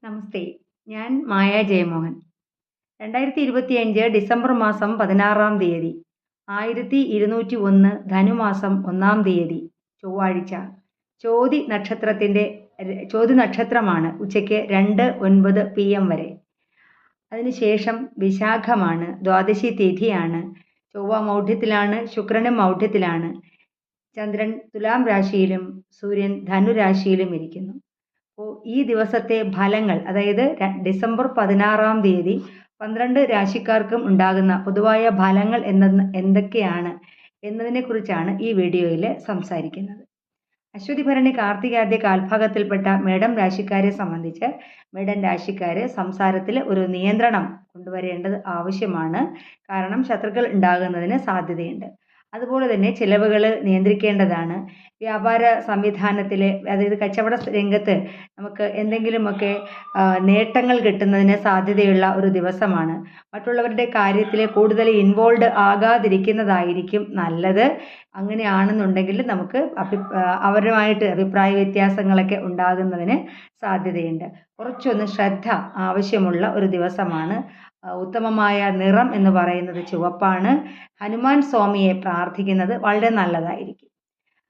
നമസ്തേ. ഞാൻ മായ ജയമോഹൻ. 2025 ഡിസംബർ മാസം 16-ാം തീയതി 1201 ധനുമാസം 1-ാം തീയതി ചൊവ്വാഴ്ച. ചോതി നക്ഷത്രമാണ് ഉച്ചയ്ക്ക് 2:09 PM വരെ. അതിനുശേഷം വിശാഖമാണ്, ദ്വാദശി തിഥിയാണ്. ചൊവ്വ മൗഢ്യത്തിലാണ്, ശുക്രനും മൗഢ്യത്തിലാണ്. ചന്ദ്രൻ തുലാം രാശിയിലും സൂര്യൻ ധനുരാശിയിലും ഇരിക്കുന്നു. അപ്പോൾ ഈ ദിവസത്തെ ഫലങ്ങൾ, അതായത് ഡിസംബർ 16-ാം തീയതി 12 രാശിക്കാർക്കും ഉണ്ടാകുന്ന പൊതുവായ ഫലങ്ങൾ എന്തൊക്കെയാണ് എന്നതിനെക്കുറിച്ചാണ് ഈ വീഡിയോയിൽ സംസാരിക്കുന്നത്. അശ്വതി ഭരണി കാർത്തികാദ്യ കാൽഭാഗത്തിൽപ്പെട്ട മേടം രാശിക്കാരെ സംബന്ധിച്ച് മേടം രാശിക്കാർ സംസാരത്തിൽ ഒരു നിയന്ത്രണം കൊണ്ടുവരേണ്ടത് ആവശ്യമാണ്. കാരണം ശത്രുക്കൾ ഉണ്ടാകുന്നതിന് സാധ്യതയുണ്ട്. അതുപോലെ തന്നെ ചിലവുകൾ നിയന്ത്രിക്കേണ്ടതാണ്. വ്യാപാര സംവിധാനത്തിൽ, അതായത് കച്ചവട രംഗത്ത് നമുക്ക് എന്തെങ്കിലുമൊക്കെ നേട്ടങ്ങൾ കിട്ടുന്നതിന് സാധ്യതയുള്ള ഒരു ദിവസമാണ്. മറ്റുള്ളവരുടെ കാര്യത്തിൽ കൂടുതൽ ഇൻവോൾവ് ആകാതിരിക്കുന്നതായിരിക്കും നല്ലത്. അങ്ങനെയാണെന്നുണ്ടെങ്കിൽ നമുക്ക് അവരുമായിട്ട് അഭിപ്രായ വ്യത്യാസങ്ങളൊക്കെ ഉണ്ടാകുന്നതിന് സാധ്യതയുണ്ട്. കുറച്ചൊന്ന് ശ്രദ്ധ ആവശ്യമുള്ള ഒരു ദിവസമാണ്. ഉത്തമമായ നിറം എന്ന് പറയുന്നത് ചുവപ്പാണ്. ഹനുമാൻ സ്വാമിയെ പ്രാർത്ഥിക്കുന്നത് വളരെ നല്ലതായിരിക്കും.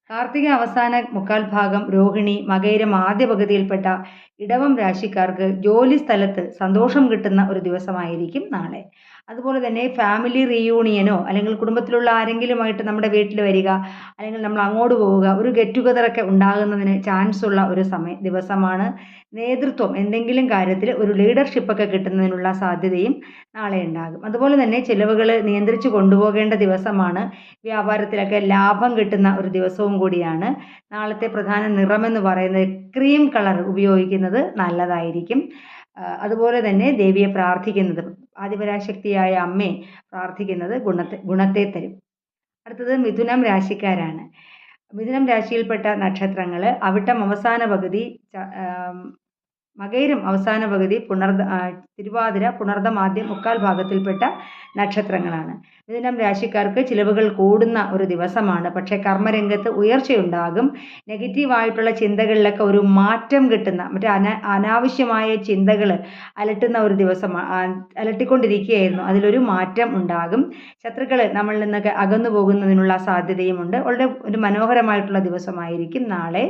കാർത്തിക അവസാന മുക്കാൽ ഭാഗം രോഹിണി മകയിരം ആദ്യ പകുതിയിൽപ്പെട്ട ഇടവം രാശിക്കാർക്ക് ജോലി സ്ഥലത്ത് സന്തോഷം കിട്ടുന്ന ഒരു ദിവസമായിരിക്കും നാളെ. അതുപോലെ തന്നെ ഫാമിലി റീയൂണിയനോ അല്ലെങ്കിൽ കുടുംബത്തിലുള്ള ആരെങ്കിലുമായിട്ട് നമ്മുടെ വീട്ടിൽ വരിക, അല്ലെങ്കിൽ നമ്മൾ അങ്ങോട്ട് പോവുക, ഒരു ഗെറ്റ് ടുഗദറൊക്കെ ഉണ്ടാകുന്നതിന് ചാൻസ് ഉള്ള ഒരു ദിവസമാണ്. നേതൃത്വം, എന്തെങ്കിലും കാര്യത്തിൽ ഒരു ലീഡർഷിപ്പൊക്കെ കിട്ടുന്നതിനുള്ള സാധ്യതയും നാളെ ഉണ്ടാകും. അതുപോലെ തന്നെ ചിലവുകൾ നിയന്ത്രിച്ച് കൊണ്ടുപോകേണ്ട ദിവസമാണ്. വ്യാപാരത്തിലൊക്കെ ലാഭം കിട്ടുന്ന ഒരു ദിവസവും കൂടിയാണ്. നാളത്തെ പ്രധാന നിറമെന്ന് പറയുന്നത് ക്രീം കളർ ഉപയോഗിക്കുന്നത് നല്ലതായിരിക്കും. അതുപോലെ തന്നെ ദേവിയെ പ്രാർത്ഥിക്കുന്നത്, ആദിപരാശക്തിയായ അമ്മയെ പ്രാർത്ഥിക്കുന്നത് ഗുണത്തെ തരും. അടുത്തത് മിഥുനം രാശിക്കാരാണ്. മിഥുനം രാശിയിൽപ്പെട്ട നക്ഷത്രങ്ങൾ അവിട്ടം അവസാന പകുതി, മകയിരം അവസാന പകുതി, തിരുവാതിര, പുണർദം ആദ്യം മുക്കാൽ ഭാഗത്തിൽപ്പെട്ട നക്ഷത്രങ്ങളാണ്. മിഥുനം രാശിക്കാർക്ക് ചിലവുകൾ കൂടുന്ന ഒരു ദിവസമാണ്. പക്ഷേ കർമ്മരംഗത്ത് ഉയർച്ചയുണ്ടാകും. നെഗറ്റീവായിട്ടുള്ള ചിന്തകളിലൊക്കെ ഒരു മാറ്റം കിട്ടുന്ന, അനാവശ്യമായ ചിന്തകൾ അലട്ടുന്ന ഒരു ദിവസമാണ്. അലട്ടിക്കൊണ്ടിരിക്കുകയായിരുന്നു, അതിലൊരു മാറ്റം ഉണ്ടാകും. ശത്രുക്കൾ നമ്മളിൽ നിന്നൊക്കെ അകന്നു പോകുന്നതിനുള്ള സാധ്യതയുമുണ്ട്. വളരെ ഒരു മനോഹരമായിട്ടുള്ള ദിവസമായിരിക്കും നാളെ.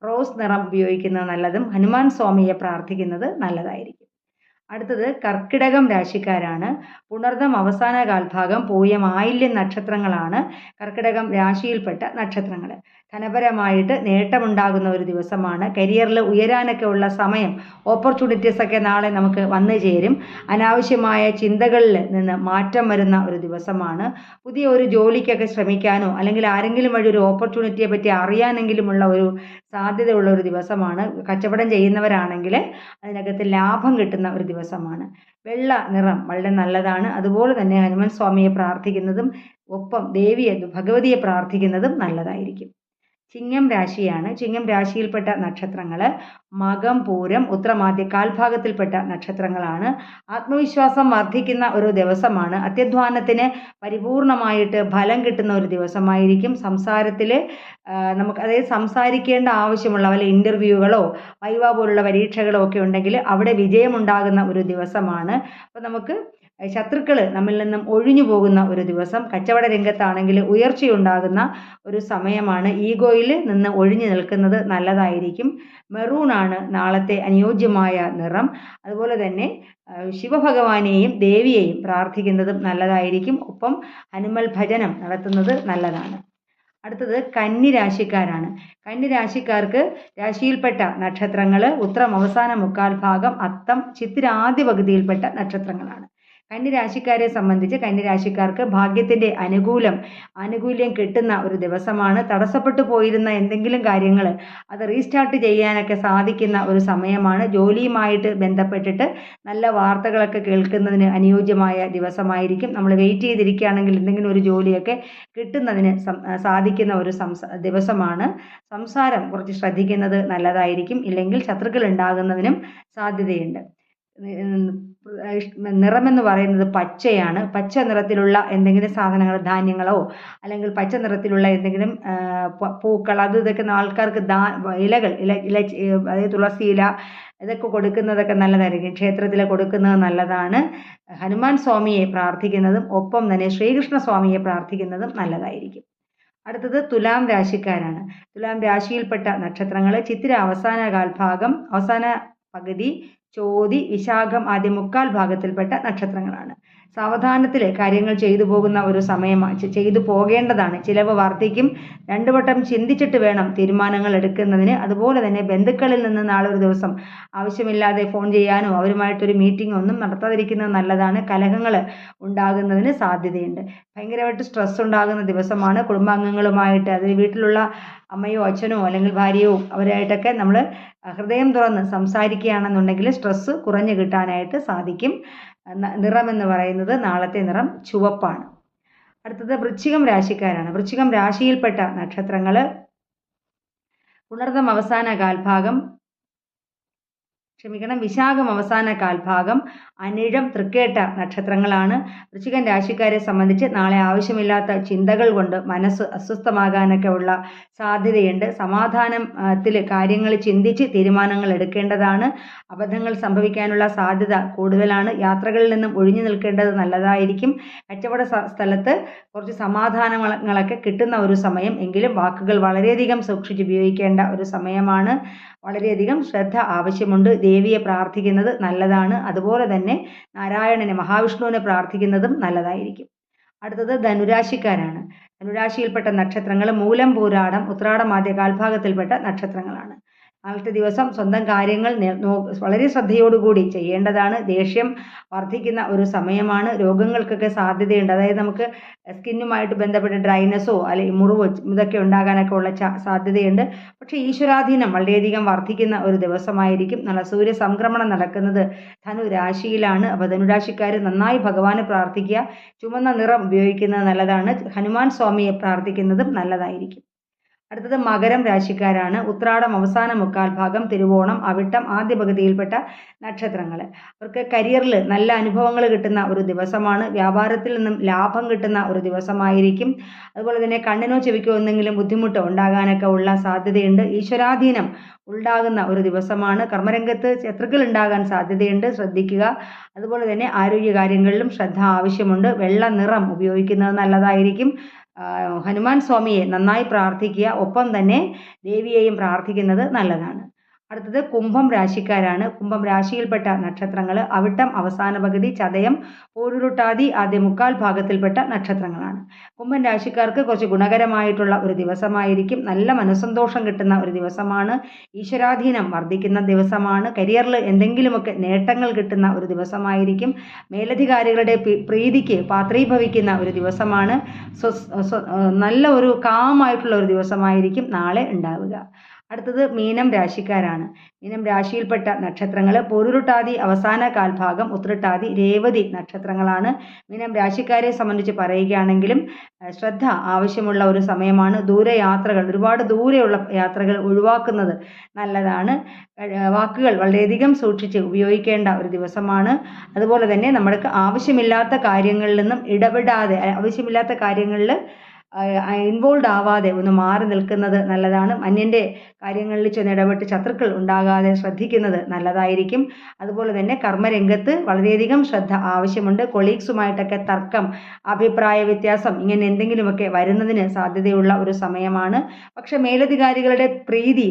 റോസ് നിറം ഉപയോഗിക്കുന്നത് നല്ലതും ഹനുമാൻ സ്വാമിയെ പ്രാർത്ഥിക്കുന്നത് നല്ലതായിരിക്കും. അടുത്തത് കർക്കിടകം രാശിക്കാരാണ്. പുണർദം അവസാന കാൽഭാഗം, പൂയം ആയില്യം നക്ഷത്രങ്ങളാണ് കർക്കിടകം രാശിയിൽപ്പെട്ട നക്ഷത്രങ്ങൾ. ധനപരമായിട്ട് നേട്ടമുണ്ടാകുന്ന ഒരു ദിവസമാണ്. കരിയറിൽ ഉയരാനൊക്കെ ഉള്ള സമയം, ഓപ്പർച്യൂണിറ്റീസൊക്കെ നാളെ നമുക്ക് വന്നു ചേരും. അനാവശ്യമായ ചിന്തകളിൽ നിന്ന് മാറ്റം വരുന്ന ഒരു ദിവസമാണ്. പുതിയ ഒരു ജോലിക്കൊക്കെ ശ്രമിക്കാനോ അല്ലെങ്കിൽ ആരെങ്കിലും വഴി ഒരു ഓപ്പർച്യൂണിറ്റിയെ പറ്റി അറിയാനെങ്കിലുമുള്ള ഒരു സാധ്യതയുള്ള ഒരു ദിവസമാണ്. കച്ചവടം ചെയ്യുന്നവരാണെങ്കിൽ അതിനകത്ത് ലാഭം കിട്ടുന്ന ഒരു ദിവസമാണ്. വെള്ള നിറം വളരെ നല്ലതാണ്. അതുപോലെ തന്നെ ഹനുമാൻ സ്വാമിയെ പ്രാർത്ഥിക്കുന്നതും ഒപ്പം ഭഗവതിയെ പ്രാർത്ഥിക്കുന്നതും നല്ലതായിരിക്കും. ചിങ്ങം രാശിയാണ്. ചിങ്ങം രാശിയിൽപ്പെട്ട നക്ഷത്രങ്ങൾ മകം, പൂരം, ഉത്രമാദ്യ കാൽഭാഗത്തിൽപ്പെട്ട നക്ഷത്രങ്ങളാണ്. ആത്മവിശ്വാസം വർദ്ധിക്കുന്ന ഒരു ദിവസമാണ്. അത്യധ്വാനത്തിന് പരിപൂർണമായിട്ട് ഫലം കിട്ടുന്ന ഒരു ദിവസമായിരിക്കും. സംസാരത്തിൽ നമുക്ക്, അതായത് സംസാരിക്കേണ്ട ആവശ്യമുള്ള വല്ല ഇൻ്റർവ്യൂകളോ വൈവ പോലുള്ള പരീക്ഷകളോ ഒക്കെ ഉണ്ടെങ്കിൽ അവിടെ വിജയമുണ്ടാകുന്ന ഒരു ദിവസമാണ്. അപ്പോൾ നമുക്ക് ശത്രുക്കൾ നമ്മിൽ നിന്നും ഒഴിഞ്ഞു പോകുന്ന ഒരു ദിവസം. കച്ചവട രംഗത്താണെങ്കിൽ ഉയർച്ചയുണ്ടാകുന്ന ഒരു സമയമാണ്. ഈഗോയിൽ നിന്ന് ഒഴിഞ്ഞു നിൽക്കുന്നത് നല്ലതായിരിക്കും. മെറൂണാണ് നാളത്തെ അനുയോജ്യമായ നിറം. അതുപോലെ തന്നെ ശിവഭഗവാനെയും ദേവിയെയും പ്രാർത്ഥിക്കുന്നതും നല്ലതായിരിക്കും. ഒപ്പം ഹനുമൽ ഭജനം നടത്തുന്നത് നല്ലതാണ്. അടുത്തത് കന്നി രാശിക്കാരാണ്. കന്നി രാശിക്കാർക്ക് രാശിയിൽപ്പെട്ട നക്ഷത്രങ്ങൾ ഉത്രം അവസാന മുക്കാൽ ഭാഗം, അത്തം, ചിത്തിര ആദ്യ പകുതിയിൽപ്പെട്ട നക്ഷത്രങ്ങളാണ്. കന്നി സംബന്ധിച്ച് കന്നി ഭാഗ്യത്തിൻ്റെ ആനുകൂല്യം കിട്ടുന്ന ഒരു ദിവസമാണ്. തടസ്സപ്പെട്ടു പോയിരുന്ന എന്തെങ്കിലും കാര്യങ്ങൾ അത് റീസ്റ്റാർട്ട് ചെയ്യാനൊക്കെ സാധിക്കുന്ന ഒരു സമയമാണ്. ജോലിയുമായിട്ട് ബന്ധപ്പെട്ടിട്ട് നല്ല വാർത്തകളൊക്കെ കേൾക്കുന്നതിന് അനുയോജ്യമായ ദിവസമായിരിക്കും. നമ്മൾ വെയിറ്റ് ചെയ്തിരിക്കുകയാണെങ്കിൽ എന്തെങ്കിലും ഒരു ജോലിയൊക്കെ കിട്ടുന്നതിന് സാധിക്കുന്ന ഒരു ദിവസമാണ്. സംസാരം കുറച്ച് ശ്രദ്ധിക്കുന്നത് നല്ലതായിരിക്കും. ഇല്ലെങ്കിൽ ശത്രുക്കൾ ഉണ്ടാകുന്നതിനും സാധ്യതയുണ്ട്. നിറമെന്ന് പറയുന്നത് പച്ചയാണ്. പച്ച നിറത്തിലുള്ള എന്തെങ്കിലും സാധനങ്ങൾ, ധാന്യങ്ങളോ അല്ലെങ്കിൽ പച്ച നിറത്തിലുള്ള എന്തെങ്കിലും പൂക്കൾ, ഇതൊക്കെ ആൾക്കാർക്ക് ഇല, അതായത് തുളസി ഇല, ഇതൊക്കെ കൊടുക്കുന്നതൊക്കെ നല്ലതായിരിക്കും. ക്ഷേത്രത്തിൽ കൊടുക്കുന്നത് നല്ലതാണ്. ഹനുമാൻ സ്വാമിയെ പ്രാർത്ഥിക്കുന്നതും ഒപ്പം തന്നെ ശ്രീകൃഷ്ണ സ്വാമിയെ പ്രാർത്ഥിക്കുന്നതും നല്ലതായിരിക്കും. അടുത്തത് തുലാം രാശിക്കാരാണ്. തുലാം രാശിയിൽപ്പെട്ട നക്ഷത്രങ്ങൾ ചിത്തിര അവസാന കാൽഭാഗം, അവസാന പകുതി, ചോതി, വിശാഖം ആദ്യ മുക്കാൽ ഭാഗത്തിൽപ്പെട്ട നക്ഷത്രങ്ങളാണ്. സാവധാനത്തിൽ കാര്യങ്ങൾ ചെയ്തു പോകുന്ന ഒരു സമയമാണ്, ചെയ്തു പോകേണ്ടതാണ്. ചിലവ് വർദ്ധിക്കും. 2 വട്ടം ചിന്തിച്ചിട്ട് വേണം തീരുമാനങ്ങൾ എടുക്കുന്നതിന്. അതുപോലെ തന്നെ ബന്ധുക്കളിൽ നിന്ന് നാളെ ഒരു ദിവസം ആവശ്യമില്ലാതെ ഫോൺ ചെയ്യാനോ അവരുമായിട്ടൊരു മീറ്റിംഗ് ഒന്നും നടത്താതിരിക്കുന്നത് നല്ലതാണ്. കലഹങ്ങൾ ഉണ്ടാകുന്നതിന് സാധ്യതയുണ്ട്. ഭയങ്കരമായിട്ട് സ്ട്രെസ് ഉണ്ടാകുന്ന ദിവസമാണ്. കുടുംബാംഗങ്ങളുമായിട്ട്, അത് വീട്ടിലുള്ള അമ്മയോ അച്ഛനോ അല്ലെങ്കിൽ ഭാര്യയോ അവരായിട്ടൊക്കെ നമ്മൾ ഹൃദയം തുറന്ന് സംസാരിക്കുകയാണെന്നുണ്ടെങ്കിൽ സ്ട്രെസ്സ് കുറഞ്ഞു കിട്ടാനായിട്ട് സാധിക്കും. നിറമെന്ന് പറയുന്നത് നാളത്തെ നിറം ചുവപ്പാണ്. അടുത്തത് വൃശ്ചികം രാശിക്കാരാണ്. വൃശ്ചികം രാശിയിൽപ്പെട്ട നക്ഷത്രങ്ങൾ പുണർതം അവസാന കാൽഭാഗം, വിശാഖം അവസാന കാൽഭാഗം, അനിഴം, തൃക്കേട്ട നക്ഷത്രങ്ങളാണ്. വൃശ്ചികം രാശിക്കാരെ സംബന്ധിച്ച് നാളെ ആവശ്യമില്ലാത്ത ചിന്തകൾ കൊണ്ട് മനസ്സ് അസ്വസ്ഥമാകാനൊക്കെ ഉള്ള സാധ്യതയുണ്ട്. സമാധാനത്തിൽ കാര്യങ്ങൾ ചിന്തിച്ച് തീരുമാനങ്ങൾ എടുക്കേണ്ടതാണ്. അബദ്ധങ്ങൾ സംഭവിക്കാനുള്ള സാധ്യത കൂടുതലാണ്. യാത്രകളിൽ നിന്നും ഒഴിഞ്ഞു നിൽക്കേണ്ടത് നല്ലതായിരിക്കും. കച്ചവട സ്ഥലത്ത് കുറച്ച് സമാധാനങ്ങളൊക്കെ കിട്ടുന്ന ഒരു സമയം, എങ്കിലും വാക്കുകൾ വളരെയധികം സൂക്ഷിച്ച് ഉപയോഗിക്കേണ്ട ഒരു സമയമാണ്. വളരെയധികം ശ്രദ്ധ ആവശ്യമുണ്ട്. ദേവിയെ പ്രാർത്ഥിക്കുന്നത് നല്ലതാണ്. അതുപോലെ തന്നെ നാരായണനെ, മഹാവിഷ്ണുവിനെ പ്രാർത്ഥിക്കുന്നതും നല്ലതായിരിക്കും. അടുത്തത് ധനുരാശിക്കാരാണ്. ധനുരാശിയിൽപ്പെട്ട നക്ഷത്രങ്ങൾ മൂലം, പൂരാടം, ഉത്രാടം ആദ്യ കാൽഭാഗത്തിൽപ്പെട്ട നക്ഷത്രങ്ങളാണ്. നാളത്തെ ദിവസം സ്വന്തം കാര്യങ്ങൾ വളരെ ശ്രദ്ധയോടുകൂടി ചെയ്യേണ്ടതാണ്. ദേഷ്യം വർദ്ധിക്കുന്ന ഒരു സമയമാണ്. രോഗങ്ങൾക്കൊക്കെ സാധ്യതയുണ്ട്. അതായത് നമുക്ക് സ്കിന്നുമായിട്ട് ബന്ധപ്പെട്ട ഡ്രൈനസോ അല്ലെങ്കിൽ മുറിവോ ഇതൊക്കെ ഉണ്ടാകാനൊക്കെ ഉള്ള സാധ്യതയുണ്ട്. പക്ഷേ ഈശ്വരാധീനം വളരെയധികം വർദ്ധിക്കുന്ന ഒരു ദിവസമായിരിക്കും. നല്ല സൂര്യ സംക്രമണം നടക്കുന്നത് ധനുരാശിയിലാണ്. അപ്പോൾ ധനുരാശിക്കാർ നന്നായി ഭഗവാനെ പ്രാർത്ഥിക്കുക. ചുവന്ന നിറം ഉപയോഗിക്കുന്നത് നല്ലതാണ്. ഹനുമാൻ സ്വാമിയെ പ്രാർത്ഥിക്കുന്നതും നല്ലതായിരിക്കും. അടുത്തത് മകരം രാശിക്കാരാണ്. ഉത്രാടം അവസാന മുക്കാൽ ഭാഗം, തിരുവോണം, അവിട്ടം ആദ്യ പകുതിയിൽപ്പെട്ട നക്ഷത്രങ്ങൾ. അവർക്ക് കരിയറിൽ നല്ല അനുഭവങ്ങൾ കിട്ടുന്ന ഒരു ദിവസമാണ്. വ്യാപാരത്തിൽ നിന്നും ലാഭം കിട്ടുന്ന ഒരു ദിവസമായിരിക്കും. അതുപോലെ തന്നെ കണ്ണിനോ ചെവിക്കോ എന്തെങ്കിലും ബുദ്ധിമുട്ട് ഉണ്ടാകാനൊക്കെ ഉള്ള സാധ്യതയുണ്ട്. ഈശ്വരാധീനം ഉണ്ടാകുന്ന ഒരു ദിവസമാണ്. കർമ്മരംഗത്ത് ശത്രുക്കൾ ഉണ്ടാകാൻ സാധ്യതയുണ്ട്, ശ്രദ്ധിക്കുക. അതുപോലെ തന്നെ ആരോഗ്യകാര്യങ്ങളിലും ശ്രദ്ധ ആവശ്യമുണ്ട്. വെള്ള നിറം ഉപയോഗിക്കുന്നത് നല്ലതായിരിക്കും. ഹനുമാൻ സ്വാമിയെ നന്നായി പ്രാർത്ഥിക്കുക. ഒപ്പം തന്നെ ദേവിയെയും പ്രാർത്ഥിക്കുന്നത് നല്ലതാണ്. അടുത്തത് കുംഭം രാശിക്കാരാണ്. കുംഭം രാശിയിൽപ്പെട്ട നക്ഷത്രങ്ങൾ അവിട്ടം അവസാന പകുതി, ചതയം, പൂരുരുട്ടാതി ആദ്യ മുക്കാൽ ഭാഗത്തിൽപ്പെട്ട നക്ഷത്രങ്ങളാണ്. കുംഭം രാശിക്കാർക്ക് കുറച്ച് ഗുണകരമായിട്ടുള്ള ഒരു ദിവസമായിരിക്കും. നല്ല മനസ്സന്തോഷം കിട്ടുന്ന ഒരു ദിവസമാണ്. ഈശ്വരാധീനം വർദ്ധിക്കുന്ന ദിവസമാണ്. കരിയറിൽ എന്തെങ്കിലുമൊക്കെ നേട്ടങ്ങൾ കിട്ടുന്ന ഒരു ദിവസമായിരിക്കും. മേലധികാരികളുടെ പ്രീതിക്ക് പാത്രീഭവിക്കുന്ന ഒരു ദിവസമാണ്. നല്ല ഒരു കാമായിട്ടുള്ള ഒരു ദിവസമായിരിക്കും നാളെ ഉണ്ടാവുക. അടുത്തത് മീനം രാശിക്കാരാണ്. മീനം രാശിയിൽപ്പെട്ട നക്ഷത്രങ്ങൾ പൂരുരുട്ടാതി അവസാന കാൽഭാഗം, ഉത്രട്ടാതി, രേവതി നക്ഷത്രങ്ങളാണ്. മീനം രാശിക്കാരെ സംബന്ധിച്ച് പറയുകയാണെങ്കിലും ശ്രദ്ധ ആവശ്യമുള്ള ഒരു സമയമാണ്. ദൂരയാത്രകൾ, ഒരുപാട് ദൂരെയുള്ള യാത്രകൾ ഒഴിവാക്കുന്നത് നല്ലതാണ്. വാക്കുകൾ വളരെയധികം സൂക്ഷിച്ച് ഉപയോഗിക്കേണ്ട ഒരു ദിവസമാണ്. അതുപോലെ തന്നെ നമ്മൾക്ക് ആവശ്യമില്ലാത്ത കാര്യങ്ങളിൽ നിന്നും ഇടപെടാതെ, ആവശ്യമില്ലാത്ത കാര്യങ്ങളിൽ ഇൻവോൾവ് ആവാതെ ഒന്ന് മാറി നിൽക്കുന്നത് നല്ലതാണ്. അന്യൻ്റെ കാര്യങ്ങളിൽ ചെന്ന് ഇടപെട്ട് ശത്രുക്കൾ ഉണ്ടാകാതെ ശ്രദ്ധിക്കുന്നത് നല്ലതായിരിക്കും. അതുപോലെ തന്നെ കർമ്മരംഗത്ത് വളരെയധികം ശ്രദ്ധ ആവശ്യമുണ്ട്. കൊളീഗ്സുമായിട്ടൊക്കെ തർക്കം, അഭിപ്രായ വ്യത്യാസം ഇങ്ങനെ എന്തെങ്കിലുമൊക്കെ വരുന്നതിന് സാധ്യതയുള്ള ഒരു സമയമാണ്. പക്ഷെ മേലധികാരികളുടെ പ്രീതി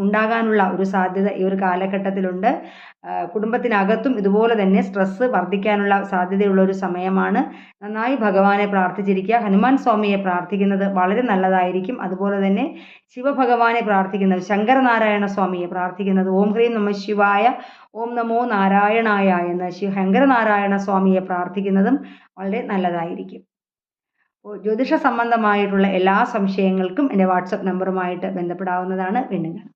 ഉണ്ടാകാനുള്ള ഒരു സാധ്യത ഈ ഒരു കാലഘട്ടത്തിലുണ്ട്. കുടുംബത്തിനകത്തും ഇതുപോലെ തന്നെ സ്ട്രെസ്സ് വർദ്ധിക്കാനുള്ള സാധ്യതയുള്ള ഒരു സമയമാണ്. നന്നായി ഭഗവാനെ പ്രാർത്ഥിച്ചിരിക്കുക. ഹനുമാൻ സ്വാമിയെ പ്രാർത്ഥിക്കുന്നത് വളരെ നല്ലതായിരിക്കും. അതുപോലെ തന്നെ ശിവഭഗവാനെ പ്രാർത്ഥിക്കുന്നത്, ശങ്കരനാരായണ സ്വാമിയെ പ്രാർത്ഥിക്കുന്നത് ഓം ഹ്രീം നമ ശിവായ, ഓം നമോ നാരായണായ എന്ന് ശങ്കരനാരായണ സ്വാമിയെ പ്രാർത്ഥിക്കുന്നതും വളരെ നല്ലതായിരിക്കും. ജ്യോതിഷ സംബന്ധമായിട്ടുള്ള എല്ലാ സംശയങ്ങൾക്കും എൻ്റെ വാട്സപ്പ് നമ്പറുമായിട്ട് ബന്ധപ്പെടാവുന്നതാണ്. വീണ്ടും കാണാം.